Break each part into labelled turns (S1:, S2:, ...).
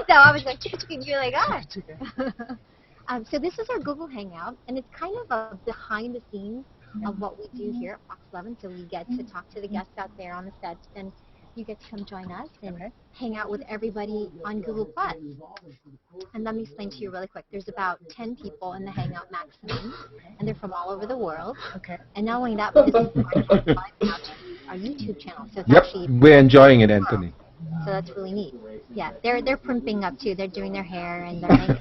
S1: So I was like, chicka chicka, you're like, ah. So this is our Google Hangout, and it's kind of a behind the scenes of what we do here at Fox 11. So we get to talk to the guests out there on the sets, and you get to come join us and hang out with everybody on Google+. And let me explain to you really quick. There's about 10 people in the Hangout maximum, and they're from all over the world.
S2: Okay.
S1: And not only that, but this is live now to our YouTube channel. So it's
S3: Yep,
S1: actually
S3: we're enjoying it, Anthony.
S1: so that's really neat. Yeah, they're primping up too. They're doing their hair and they're making.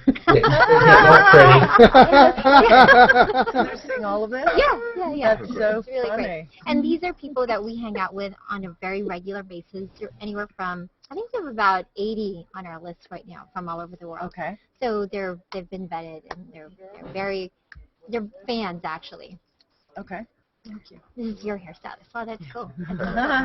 S2: They're seeing all of it?
S1: Yeah.
S2: That's so
S1: it's really
S2: funny.
S1: great. And these are people that we hang out with on a very regular basis. They're anywhere from, I think there's about 80 on our list right now from all over the world.
S2: Okay.
S1: So they've been vetted and they're fans actually.
S2: Okay. Thank you.
S1: This is your hairstylist. Oh, that's cool.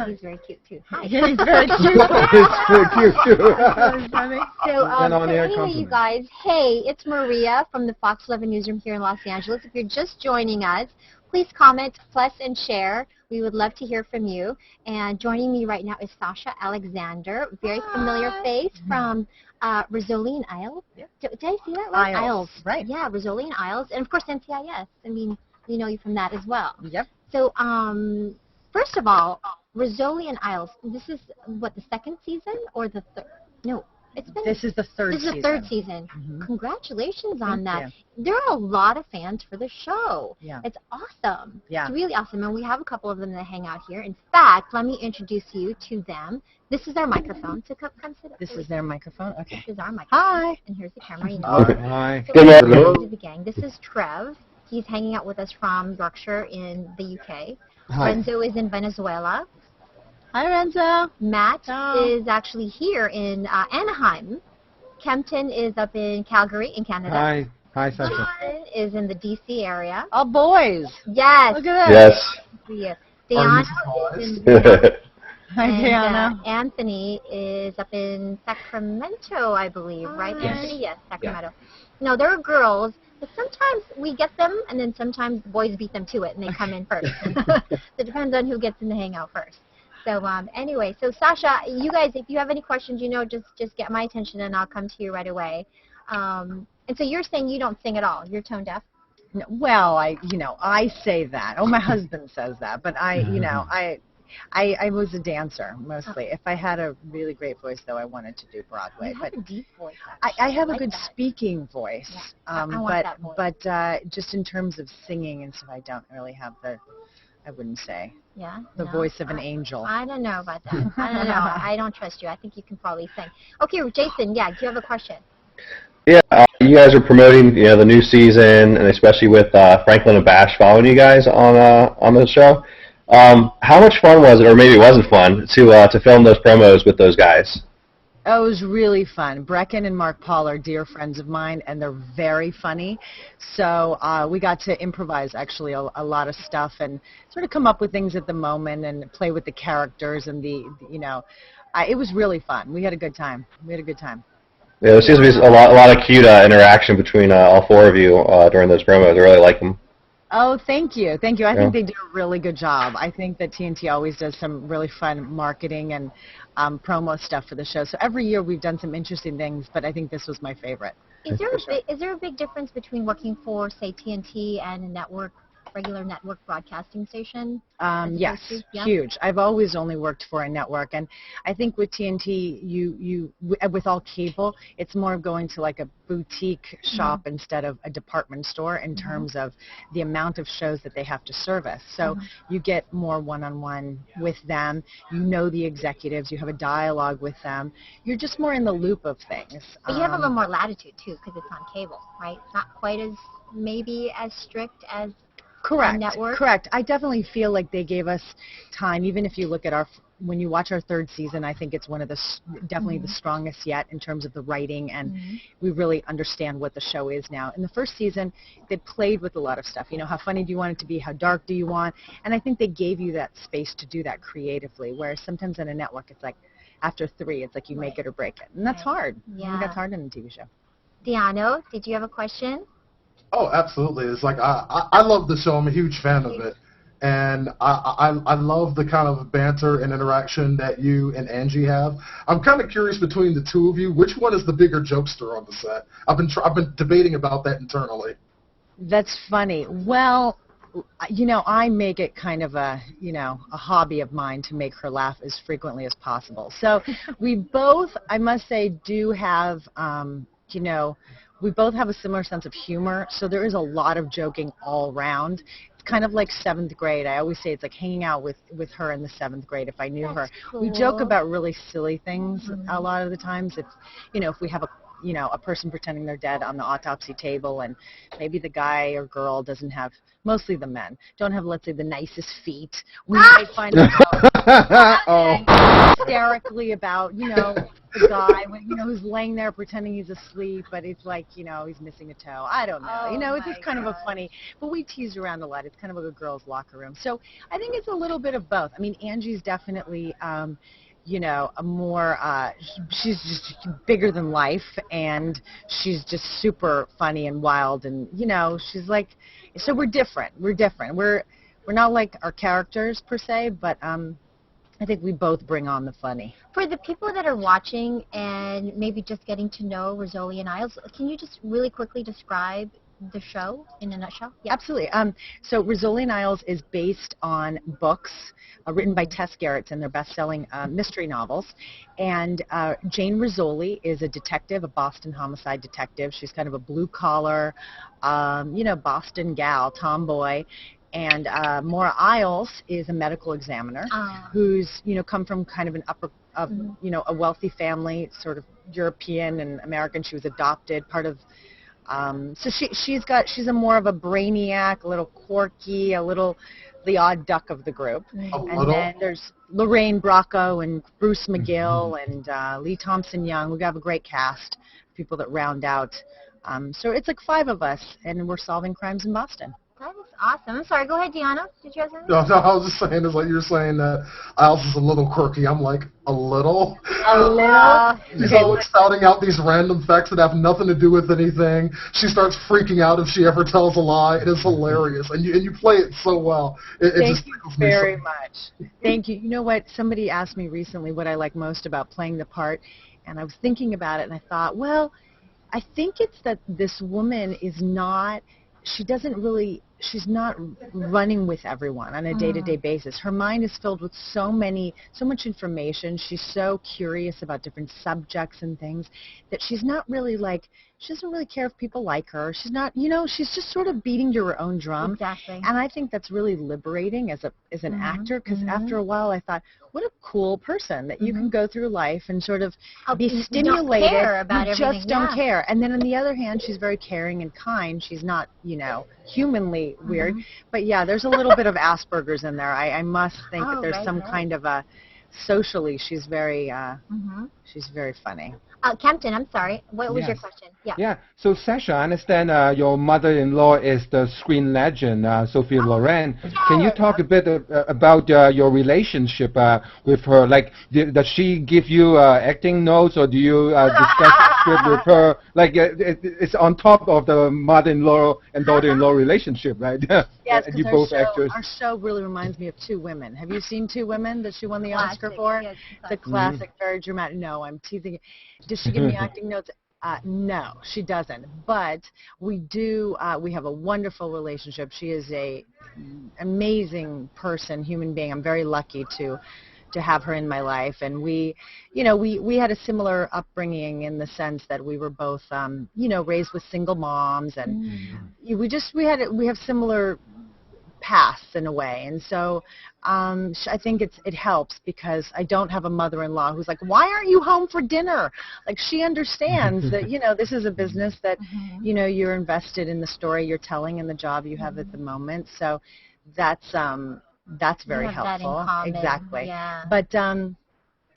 S1: He's very cute too. Hi.
S2: Yeah, he's very cute.
S3: It's cute too.
S2: That's funny.
S1: So,
S3: on-air
S1: anyway, you guys, hey, it's Maria from the Fox 11 newsroom here in Los Angeles. If you're just joining us, please comment, plus, and share. We would love to hear from you. And joining me right now is Sasha Alexander, very familiar face from RIZZOLI and Isles. Did I see that right?
S2: Isles, right.
S1: Yeah, RIZZOLI and Isles, and of course NCIS. I mean, we know you from that as well.
S2: Yep.
S1: So, first of all, RIZZOLI and Isles, this is, what, the second season or the third? No, it's been...
S2: This is the third season.
S1: This is the third season.
S2: Mm-hmm.
S1: Congratulations on that.
S2: You.
S1: There are a lot of fans for the show.
S2: Yeah.
S1: It's awesome.
S2: Yeah.
S1: It's really awesome, and we have a couple of them that hang out here. In fact, let me introduce you to them. This is our microphone. So come sit up.
S2: This is their microphone? Okay.
S1: This is our microphone.
S2: Hi.
S1: And here's the camera. You know.
S3: Hi.
S1: So welcome to the gang. This is Trev. He's hanging out with us from Yorkshire in the UK.
S3: Hi.
S1: Renzo is in Venezuela.
S2: Hi, Renzo.
S1: Matt
S2: Hello.
S1: is actually here in Anaheim. Kempton is up in Calgary in Canada.
S3: Hi, Sasha.
S1: Jason is in the DC area.
S2: Oh, boys.
S1: Yes.
S2: Look at that.
S1: Yes. Diana is in
S2: Hi,
S1: and,
S2: Diana.
S1: Anthony is up in Sacramento, I believe, right?
S2: Yes.
S1: Anthony? Yes, Sacramento. No, there are girls, but sometimes we get them, and then sometimes boys beat them to it, and they come in first. It depends on who gets in the hangout first. So anyway, so Sasha, you guys, if you have any questions, just get my attention, and I'll come to you right away. And so you're saying you don't sing at all. You're tone deaf?
S2: No, well, I say that. Oh, my husband says that, but I was a dancer mostly. If I had a really great voice, though, I wanted to do Broadway.
S1: You have a deep voice.
S2: I have a
S1: like
S2: good
S1: that.
S2: speaking voice,
S1: Yeah, I want that voice.
S2: but just in terms of singing and stuff, I don't really have I wouldn't say, the voice of an angel.
S1: I don't know about that. I don't know. I don't trust you. I think you can probably sing. Okay, Jason, do you have a question?
S4: Yeah, you guys are promoting, the new season, and especially with Franklin and Bash following you guys on the show. How much fun was it, or maybe it wasn't fun, to film those promos with those guys?
S2: Oh, it was really fun. Brecken and Mark Paul are dear friends of mine, and they're very funny. So we got to improvise, actually, a lot of stuff and sort of come up with things at the moment and play with the characters and it was really fun. We had a good time.
S4: Yeah, there seems to be a lot of cute interaction between all four of you during those promos. I really like them.
S2: Oh, thank you. I think they do a really good job. I think that TNT always does some really fun marketing and promo stuff for the show. So every year we've done some interesting things, but I think this was my favorite.
S1: Is there a big difference between working for, say, TNT and a regular network broadcasting station?
S2: Yes, huge. I've always only worked for a network, and I think with TNT, with all cable, it's more going to like a boutique shop instead of a department store in terms of the amount of shows that they have to service. So you get more one-on-one with them. You know the executives. You have a dialogue with them. You're just more in the loop of things.
S1: But you have a little more latitude, too, because it's on cable, right? It's not quite maybe as strict as network?
S2: Correct. I definitely feel like they gave us time. Even if you look at when you watch our third season, I think it's one of definitely the strongest yet in terms of the writing, and we really understand what the show is now. In the first season, they played with a lot of stuff. How funny do you want it to be? How dark do you want? And I think they gave you that space to do that creatively, whereas sometimes in a network, it's like after 3, it's like you make it or break it. And that's hard.
S1: Yeah.
S2: I think that's hard in a TV show.
S1: Diano, did you have a question?
S5: Oh, absolutely. It's like I love the show. I'm a huge fan of it. and I love the kind of banter and interaction that you and Angie have. I'm kind of curious between the two of you, which one is the bigger jokester on the set? I've been debating about that internally.
S2: That's funny. Well, you know, I make it kind of a hobby of mine to make her laugh as frequently as possible. So we both, I must say, do have, we both have a similar sense of humor. So there is a lot of joking all around. It's kind of like 7th grade. I always say it's like hanging out with her in the 7th grade if I knew her.
S1: Cool.
S2: We joke about really silly things a lot of the times. It's, if we have a person pretending they're dead on the autopsy table, and maybe the guy or girl doesn't have, mostly the men, don't have, let's say, the nicest feet. We might find out hysterically about, the guy, who's laying there pretending he's asleep, but it's like, he's missing a toe. I don't know. It's just kind of a funny, but we tease around a lot. It's kind of like a girl's locker room. So I think it's a little bit of both. I mean, Angie's definitely, a more, she's just bigger than life, and she's just super funny and wild, and, she's like, so we're different. We're not like our characters per se, but I think we both bring on the funny.
S1: For the people that are watching and maybe just getting to know Rizzoli and Isles, can you just really quickly describe the show in a nutshell?
S2: Yeah. Absolutely. So Rizzoli and Isles is based on books written by Tess Gerritsen. They're best-selling mystery novels. And Jane Rizzoli is a detective, a Boston homicide detective. She's kind of a blue-collar, Boston gal, tomboy. And Maura Isles is a medical examiner who's, come from kind of an a wealthy family, sort of European and American. She was adopted, part of so she's a more of a brainiac, a little quirky, the odd duck of the group. And then there's Lorraine Bracco and Bruce McGill and Lee Thompson Young. We have a great cast, people that round out. So it's like 5 of us, and we're solving crimes in Boston.
S1: That is awesome. I'm sorry. Go ahead, Deanna. Did you have something?
S5: No, I was just saying, it's like you're saying that Isles is a little quirky. I'm like, a little?
S1: A little.
S5: She's always spouting out these random facts that have nothing to do with anything. She starts freaking out if she ever tells a lie. It is hilarious. And you play it so well.
S2: Thank you very much. Thank you. You know what? Somebody asked me recently what I like most about playing the part, and I was thinking about it, and I thought, well, I think it's that this woman is not, she's not running with everyone on a day-to-day basis. Her mind is filled with so much information. She's so curious about different subjects and things that she's not really she doesn't really care if people like her. She's not, she's just sort of beating to her own drum.
S1: Exactly.
S2: And I think that's really liberating as an actor, because after a while I thought, what a cool person that you can go through life and sort of be stimulated.
S1: Don't care about
S2: you
S1: everything.
S2: just don't care. And then on the other hand, she's very caring and kind. She's not, humanly weird. But yeah, there's a little bit of Asperger's in there. I must think that there's some kind of a, socially, she's very funny.
S1: Campton, I'm sorry. What was your question? Yeah.
S3: Yeah. So, Sasha, I understand your mother-in-law is the screen legend, Sophie Loren. Can you talk a bit about your relationship with her? Like, does she give you acting notes, or do you discuss script with her? Like, it's on top of the mother-in-law and daughter-in-law relationship, right?
S2: Yes,
S3: you both actors.
S2: Our show really reminds me of Two Women. Have you seen Two Women that she won the Oscar for?
S1: Yes,
S2: it's a classic, very dramatic. No, I'm teasing you. Does she give me acting notes? No, she doesn't. But we do. We have a wonderful relationship. She is a amazing person, human being. I'm very lucky to have her in my life, and we had a similar upbringing in the sense that we were both raised with single moms, and we have similar paths in a way, and so I think it helps, because I don't have a mother-in-law who's like, why aren't you home for dinner? Like, she understands that this is a business that you're invested in the story you're telling and the job you have at the moment, so that's very helpful.
S1: That in common.
S2: Exactly.
S1: Yeah.
S2: But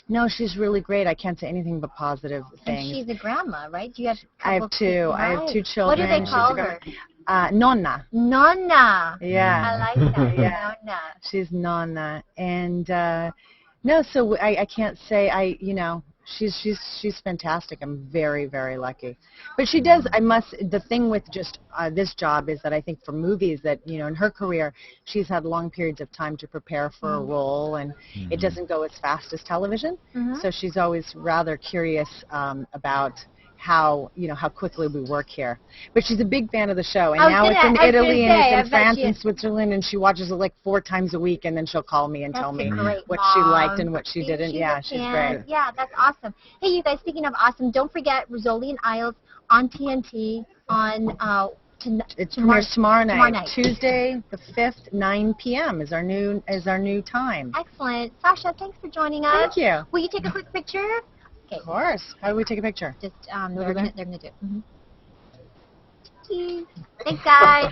S2: no, she's really great. I can't say anything but positive things.
S1: And she's a grandma, right? Do you have
S2: I have two.
S1: Right.
S2: I have 2 children.
S1: What do they call her?
S2: Nonna.
S1: Nonna.
S2: Yeah.
S1: I like that.
S2: Yeah. Nonna. She's Nonna. And no, so I can't say She's fantastic. I'm very, very lucky. But she does, the thing with just this job is that I think for movies that, you know, in her career, she's had long periods of time to prepare for a role, and it doesn't go as fast as television. So she's always rather curious about how quickly we work here. But she's a big fan of the show, and now it's in Italy and it's in France and Switzerland, and she watches it like 4 times a week, and then she'll call me and tell me what she liked and what she didn't. Yeah, she's great.
S1: Yeah, that's awesome. Hey, you guys, speaking of awesome, don't forget Rizzoli Isles on TNT on
S2: it premieres tomorrow night, Tuesday the 5th, 9 p.m. is our new time.
S1: Excellent. Sasha, thanks for joining us.
S2: Thank you.
S1: Will you take a quick picture? Okay.
S2: Of course. How do we take a picture?
S1: Just they're gonna do it. Thanks, guys.